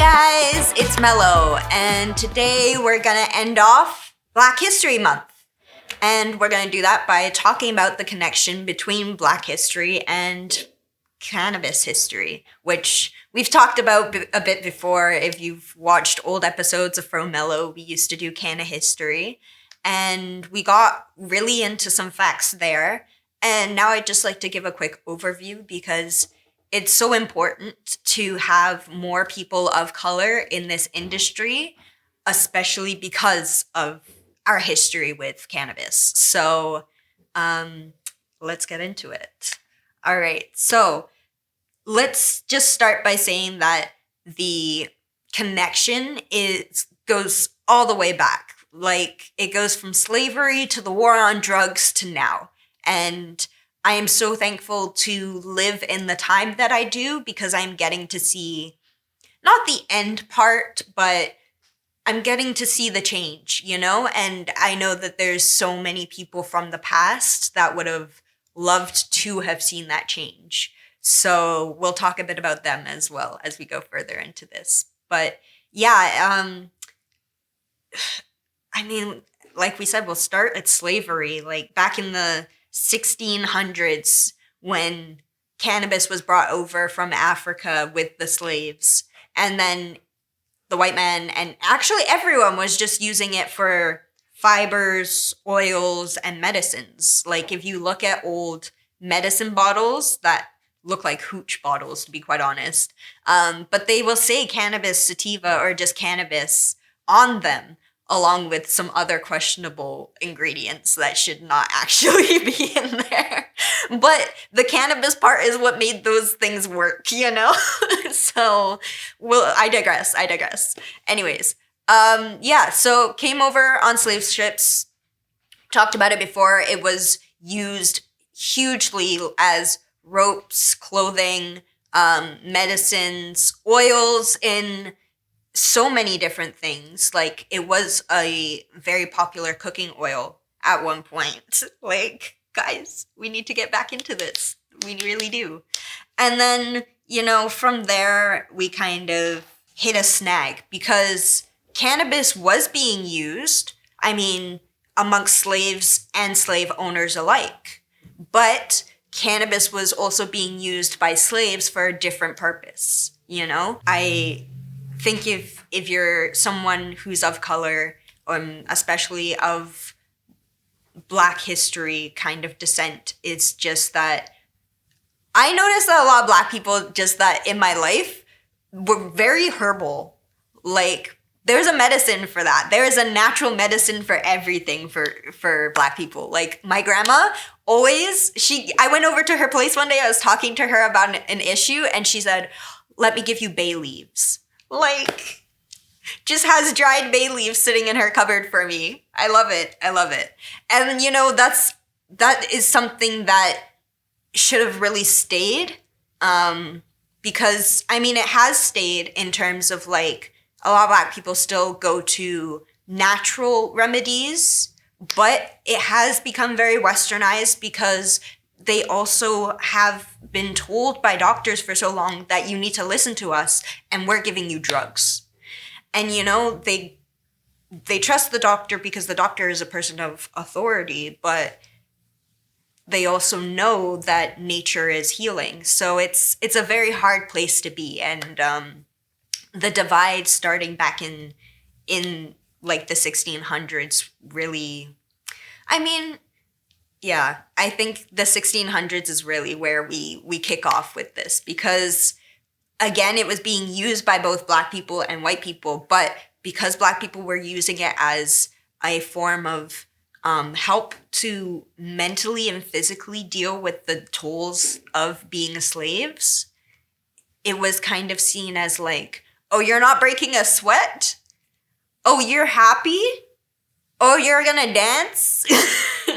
guys, it's Mellow, and today we're gonna end off Black History Month. And we're gonna do that by talking about the connection between Black history and cannabis history, which we've talked about a bit before. If you've watched old episodes of InfoMello, we used to do canna history, and we got really into some facts there. And now I'd just like to give a quick overview because it's so important to have more people of color in this industry, especially because of our history with cannabis. So let's get into it. All right. So let's just start by saying that the connection goes all the way back. Like, it goes from slavery to the war on drugs to now. And I am so thankful to live in the time that I do because I'm getting to see, not the end part, but I'm getting to see the change, you know? And I know that there's so many people from the past that would have loved to have seen that change. So we'll talk a bit about them as well as we go further into this. But yeah, I mean, like we said, we'll start at slavery. Like back in the 1600s when cannabis was brought over from Africa with the slaves. And then the white man and actually everyone was just using it for fibers, oils, and medicines. Like if you look at old medicine bottles that look like hooch bottles, to be quite honest, but they will say cannabis sativa or just cannabis on them, along with some other questionable ingredients that should not actually be in there. But the cannabis part is what made those things work, you know? So, well, I digress. Anyways, yeah, so came over on slave ships. Talked about it before. It was used hugely as ropes, clothing, medicines, oils in so many different things. Like, it was a very popular cooking oil at one point. Like, guys, we need to get back into this. We really do. And then, you know, from there, we kind of hit a snag because cannabis was being used, I mean, amongst slaves and slave owners alike. But cannabis was also being used by slaves for a different purpose, you know? I think if you're someone who's of color, especially of Black history kind of descent, it's just that I noticed that a lot of Black people, just that in my life, were very herbal. Like, there's a medicine for that. There is a natural medicine for everything for Black people. Like, my grandma always, I went over to her place one day, I was talking to her about an issue, and she said, "Let me give you bay leaves." Like, just has dried bay leaves sitting in her cupboard for me. I love it. And, you know, that is something that should have really stayed. Because, I mean, it has stayed in terms of, like, a lot of Black people still go to natural remedies, but it has become very westernized because they also have been told by doctors for so long that you need to listen to us and we're giving you drugs. And, you know, they trust the doctor because the doctor is a person of authority, but they also know that nature is healing. So it's a very hard place to be. And the divide starting back in like the 1600s really, I mean, yeah, I think the 1600s is really where we kick off with this because, again, it was being used by both Black people and white people, but because Black people were using it as a form of help to mentally and physically deal with the tolls of being slaves, it was kind of seen as like, oh, you're not breaking a sweat? Oh, you're happy? Oh, you're gonna dance?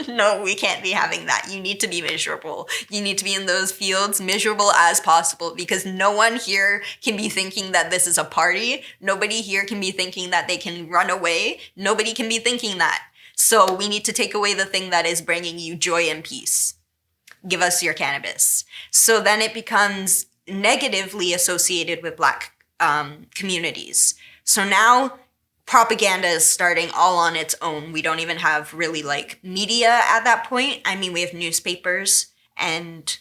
No, we can't be having that. You need to be miserable. You need to be in those fields miserable as possible because no one here can be thinking that this is a party. Nobody here can be thinking that they can run away. Nobody can be thinking that. So we need to take away the thing that is bringing you joy and peace. Give us your cannabis. So then it becomes negatively associated with Black communities. So now propaganda is starting all on its own. We don't even have really like media at that point. I mean, we have newspapers, and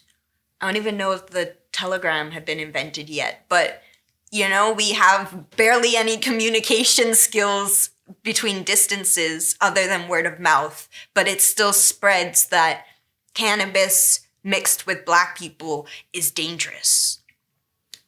I don't even know if the telegram had been invented yet, but you know, we have barely any communication skills between distances other than word of mouth, but it still spreads that cannabis mixed with Black people is dangerous.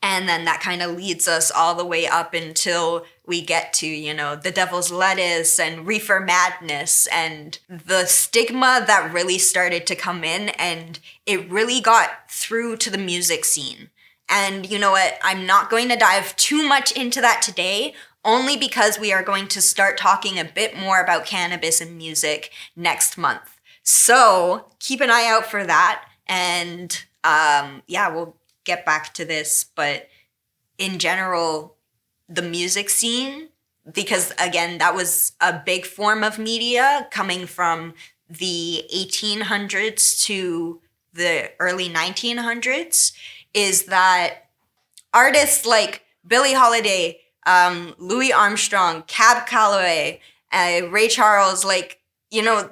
And then that kind of leads us all the way up until we get to, you know, the devil's lettuce and reefer madness and the stigma that really started to come in, and it really got through to the music scene. And you know what? I'm not going to dive too much into that today, only because we are going to start talking a bit more about cannabis and music next month. So keep an eye out for that. And we'll get back to this. But in general, the music scene, because again, that was a big form of media coming from the 1800s to the early 1900s, is that artists like Billie Holiday, Louis Armstrong, Cab Calloway, Ray Charles, like, you know,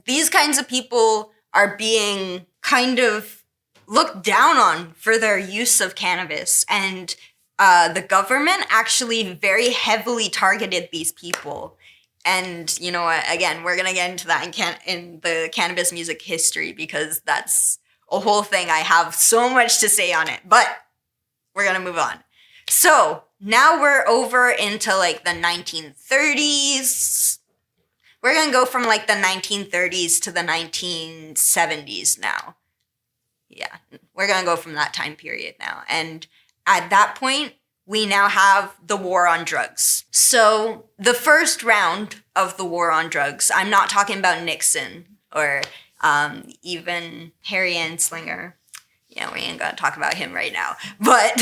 these kinds of people are being kind of looked down on for their use of cannabis. And the government actually very heavily targeted these people. And, you know, again, we're going to get into that in the cannabis music history, because that's a whole thing. I have so much to say on it, but we're going to move on. So now we're over into like the 1930s. We're going to go from like the 1930s to the 1970s now. Yeah, we're going to go from that time period now. And at that point, we now have the war on drugs. So the first round of the war on drugs, I'm not talking about Nixon or even Harry Anslinger. Yeah, we ain't gonna talk about him right now. But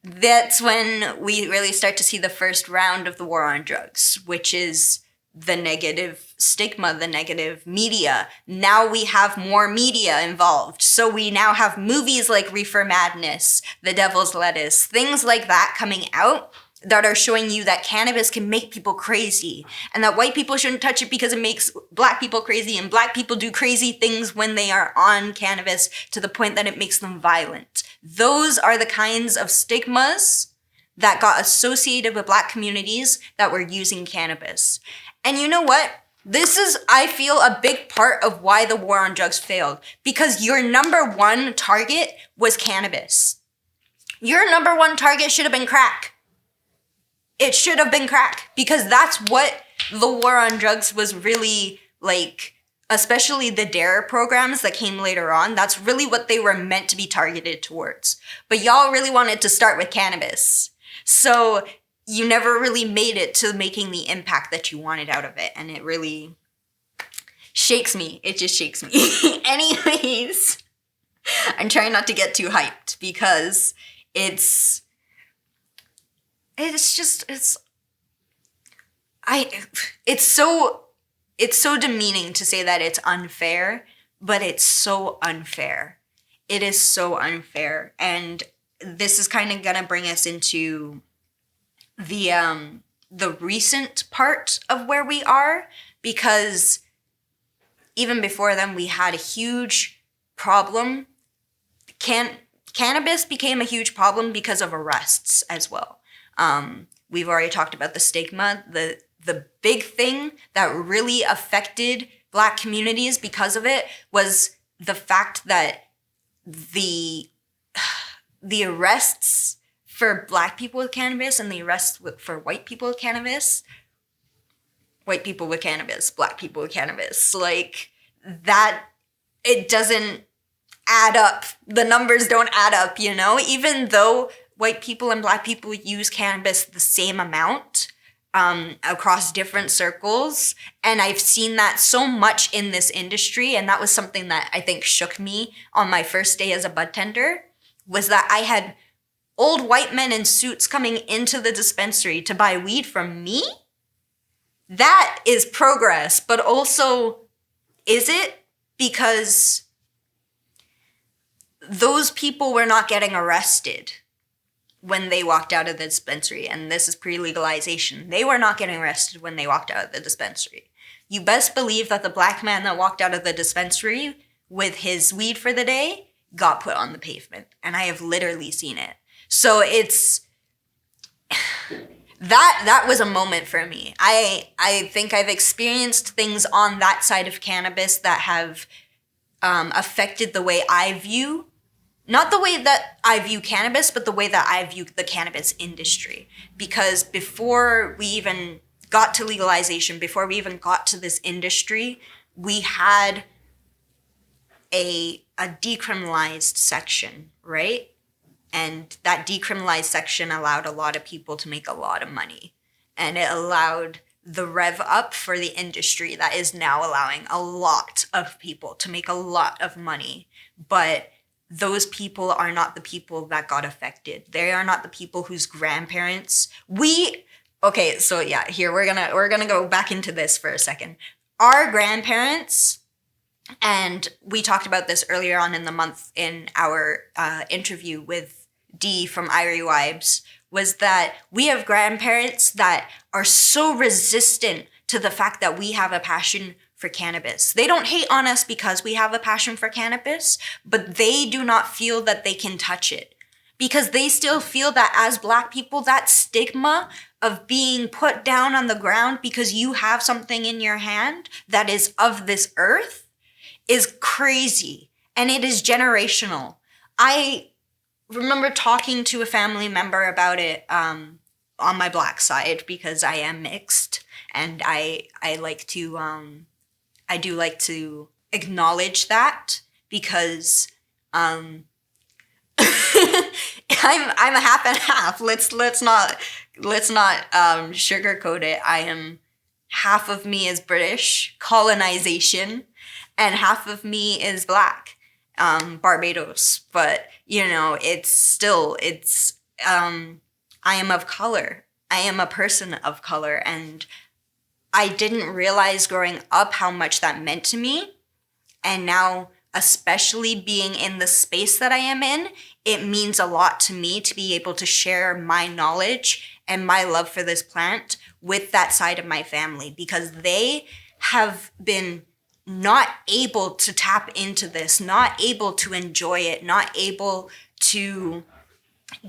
that's when we really start to see the first round of the war on drugs, which is the negative stigma, the negative media. Now we have more media involved. So we now have movies like Reefer Madness, The Devil's Lettuce, things like that coming out that are showing you that cannabis can make people crazy, and that white people shouldn't touch it because it makes Black people crazy, and Black people do crazy things when they are on cannabis to the point that it makes them violent. Those are the kinds of stigmas that got associated with Black communities that were using cannabis. And you know what? This is, I feel, a big part of why the war on drugs failed, because your number one target was cannabis. Your number one target should have been crack. It should have been crack, because that's what the war on drugs was really like, especially the DARE programs that came later on. That's really what they were meant to be targeted towards. But y'all really wanted to start with cannabis. So you never really made it to making the impact that you wanted out of it. And it really shakes me. It just shakes me. Anyways, I'm trying not to get too hyped, because it's so demeaning to say that it's unfair, but it's so unfair. It is so unfair. And this is kind of gonna bring us into the recent part of where we are, because even before then we had a huge problem. Cannabis became a huge problem because of arrests as well. We've already talked about the stigma. The big thing that really affected Black communities because of it was the fact that the arrests for Black people with cannabis and the arrests for white people with cannabis, white people with cannabis, Black people with cannabis, like that, it doesn't add up. The numbers don't add up, you know? Even though white people and Black people use cannabis the same amount across different circles. And I've seen that so much in this industry. And that was something that I think shook me on my first day as a bud tender, was that I had old white men in suits coming into the dispensary to buy weed from me. That is progress. But also, is it? Because those people were not getting arrested. when they walked out of the dispensary, and this is pre-legalization. They were not getting arrested when they walked out of the dispensary. You best believe that the black man that walked out of the dispensary with his weed for the day got put on the pavement. And I have literally seen it. So it's... That was a moment for me. I think I've experienced things on that side of cannabis that have affected the way I view, not the way that I view cannabis, but the way that I view the cannabis industry. Because before we even got to legalization, before we even got to this industry, we had a decriminalized section, right? And that decriminalized section allowed a lot of people to make a lot of money. And it allowed the rev up for the industry that is now allowing a lot of people to make a lot of money. But those people are not the people that got affected. They are not the people whose grandparents... Okay, so yeah, here we're gonna go back into this for a second. Our grandparents... And we talked about this earlier on in the month in our interview with Dee from Irie Vibes, was that we have grandparents that are so resistant to the fact that we have a passion for cannabis. They don't hate on us because we have a passion for cannabis, but they do not feel that they can touch it. Because they still feel that as Black people, that stigma of being put down on the ground because you have something in your hand that is of this earth is crazy, and it is generational. I remember talking to a family member about it on my Black side because I am mixed, and I like to I do like to acknowledge that because I'm a half and half. Let's not sugarcoat it. I am half of me is British colonization, and half of me is Black, Barbados. But, you know, I am of color. I am a person of color. And I didn't realize growing up how much that meant to me. And now, especially being in the space that I am in, it means a lot to me to be able to share my knowledge and my love for this plant with that side of my family, because they have been not able to tap into this, not able to enjoy it, not able to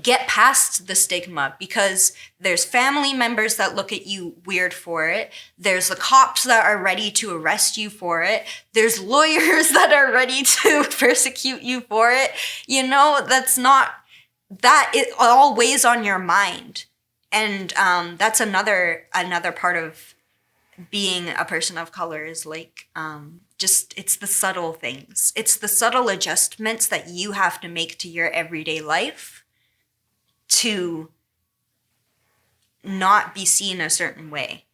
get past the stigma, because there's family members that look at you weird for it. There's the cops that are ready to arrest you for it. There's lawyers that are ready to persecute you for it. You know, it all weighs on your mind. And that's another part of being a person of color is like, it's the subtle things. It's the subtle adjustments that you have to make to your everyday life to not be seen a certain way.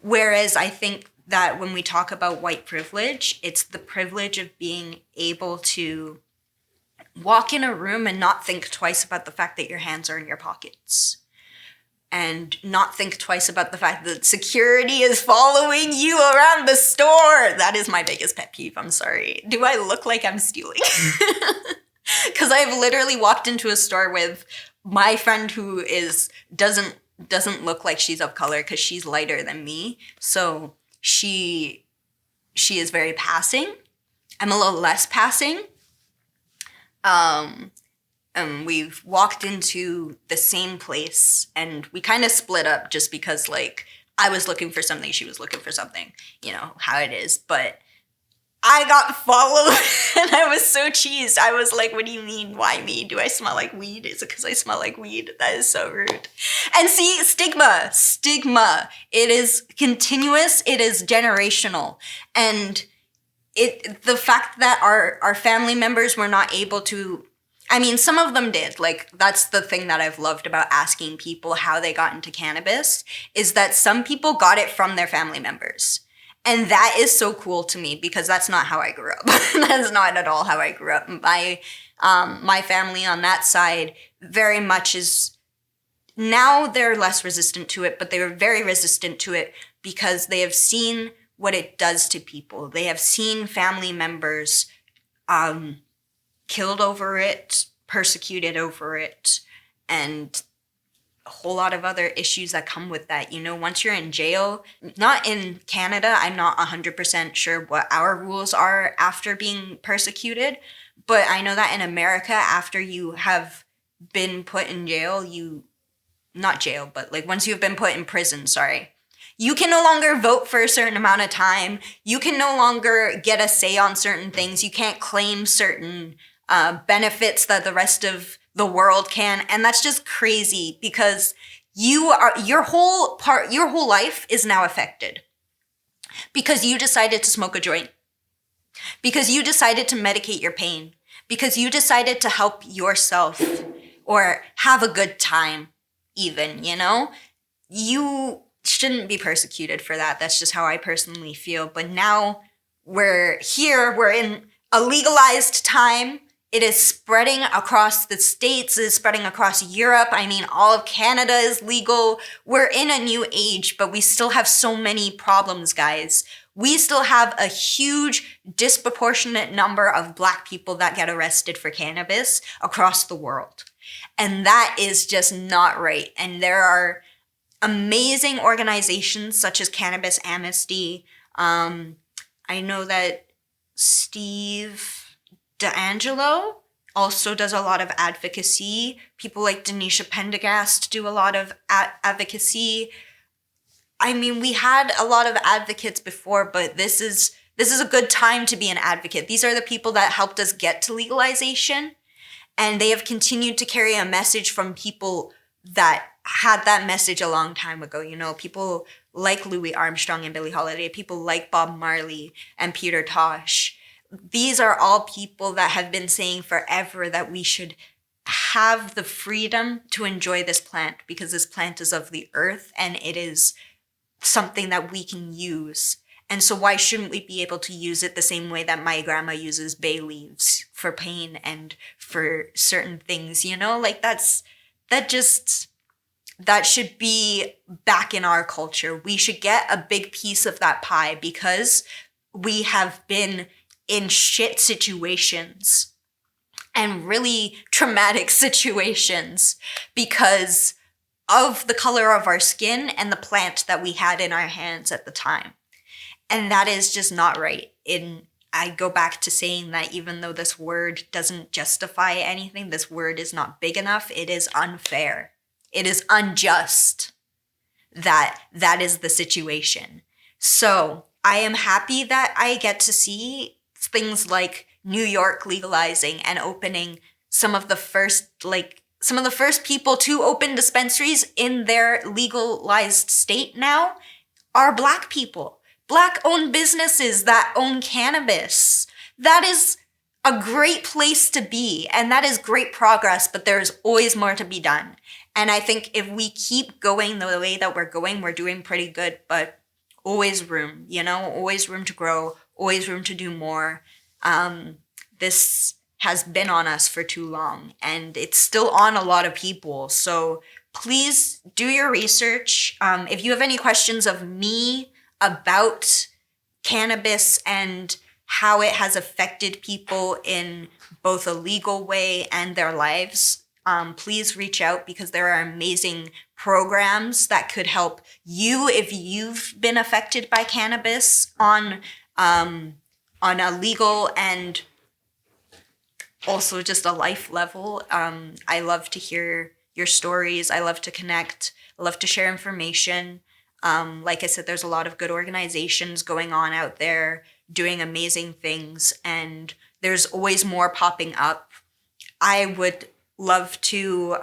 Whereas I think that when we talk about white privilege, it's the privilege of being able to walk in a room and not think twice about the fact that your hands are in your pockets. And not think twice about the fact that security is following you around the store. That is my biggest pet peeve. I'm sorry. Do I look like I'm stealing? Because I've literally walked into a store with my friend who doesn't look like she's of color because she's lighter than me. So she is very passing. I'm a little less passing. We've walked into the same place and we kind of split up just because, like, I was looking for something, she was looking for something, you know, how it is. But I got followed and I was so cheesed. I was like, what do you mean? Why me? Do I smell like weed? Is it because I smell like weed? That is so rude. And see, stigma. It is continuous. It is generational. And the fact that our family members were not able to, I mean, some of them did. Like, that's the thing that I've loved about asking people how they got into cannabis, is that some people got it from their family members. And that is so cool to me because that's not how I grew up. That's not at all how I grew up. My family on that side very much is, now they're less resistant to it, but they were very resistant to it because they have seen what it does to people. They have seen family members killed over it, persecuted over it, and a whole lot of other issues that come with that. You know, once you're in jail, not in Canada, I'm not 100% sure what our rules are after being persecuted, but I know that in America, after you have been put in jail, not jail, but like once you've been put in prison, sorry, you can no longer vote for a certain amount of time. You can no longer get a say on certain things. You can't claim certain benefits that the rest of the world can. And that's just crazy because your whole life is now affected because you decided to smoke a joint, because you decided to medicate your pain, because you decided to help yourself or have a good time even, you know? You shouldn't be persecuted for that. That's just how I personally feel. But now we're here, we're in a legalized time. It is spreading across the States, it is spreading across Europe. I mean, all of Canada is legal. We're in a new age, but we still have so many problems, guys. We still have a huge disproportionate number of Black people that get arrested for cannabis across the world. And that is just not right. And there are amazing organizations such as Cannabis Amnesty. I know that Steve D'Angelo also does a lot of advocacy. People like Denisha Pendergast do a lot of advocacy. I mean, we had a lot of advocates before, but this is a good time to be an advocate. These are the people that helped us get to legalization, and they have continued to carry a message from people that had that message a long time ago. You know, people like Louis Armstrong and Billie Holiday, people like Bob Marley and Peter Tosh. These are all people that have been saying forever that we should have the freedom to enjoy this plant because this plant is of the earth and it is something that we can use. And so why shouldn't we be able to use it the same way that my grandma uses bay leaves for pain and for certain things, you know? Like that should be back in our culture. We should get a big piece of that pie because we have been in shit situations and really traumatic situations because of the color of our skin and the plant that we had in our hands at the time. And that is just not right. I go back to saying that even though this word doesn't justify anything, this word is not big enough, it is unfair. It is unjust that is the situation. So I am happy that I get to see things like New York legalizing and opening some of the first people to open dispensaries in their legalized state now are Black people. Black-owned businesses that own cannabis. That is a great place to be, and that is great progress, but there's always more to be done. And I think if we keep going the way that we're going, we're doing pretty good, but always room, you know, always room to grow, always room to do more. This has been on us for too long, and it's still on a lot of people. So please do your research. If you have any questions of me about cannabis and how it has affected people in both a legal way and their lives, please reach out because there are amazing programs that could help you if you've been affected by cannabis on a legal and also just a life level. I love to hear your stories. I love to connect. I love to share information. Like I said, there's a lot of good organizations going on out there doing amazing things, and there's always more popping up. I would love to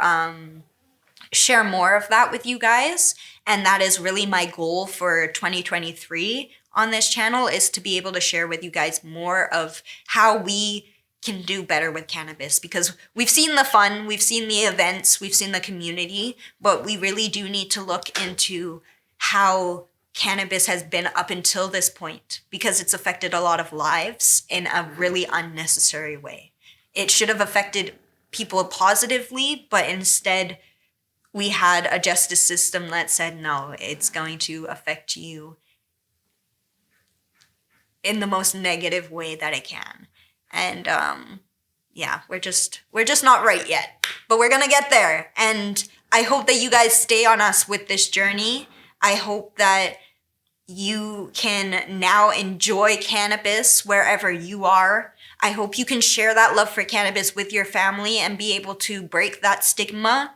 share more of that with you guys, and that is really my goal for 2023 on this channel, is to be able to share with you guys more of how we can do better with cannabis, because we've seen the fun, we've seen the events, we've seen the community, but we really do need to look into how cannabis has been up until this point, because it's affected a lot of lives in a really unnecessary way. It should have affected people positively, but instead we had a justice system that said, no, it's going to affect you in the most negative way that it can. And yeah, we're just not right yet. but we're gonna get there. And I hope that you guys stay on us with this journey. I hope that you can now enjoy cannabis wherever you are. I hope you can share that love for cannabis with your family and be able to break that stigma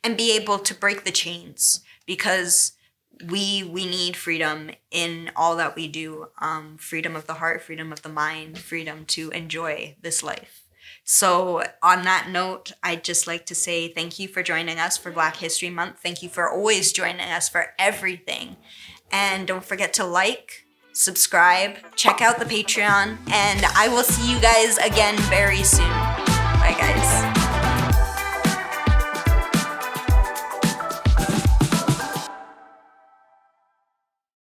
and be able to break the chains, because we need freedom in all that we do. Freedom of the heart, freedom of the mind, freedom to enjoy this life. So on that note, I'd just like to say thank you for joining us for Black History Month. Thank you for always joining us for everything. And don't forget to like, subscribe, check out the Patreon, and I will see you guys again very soon. Bye, guys.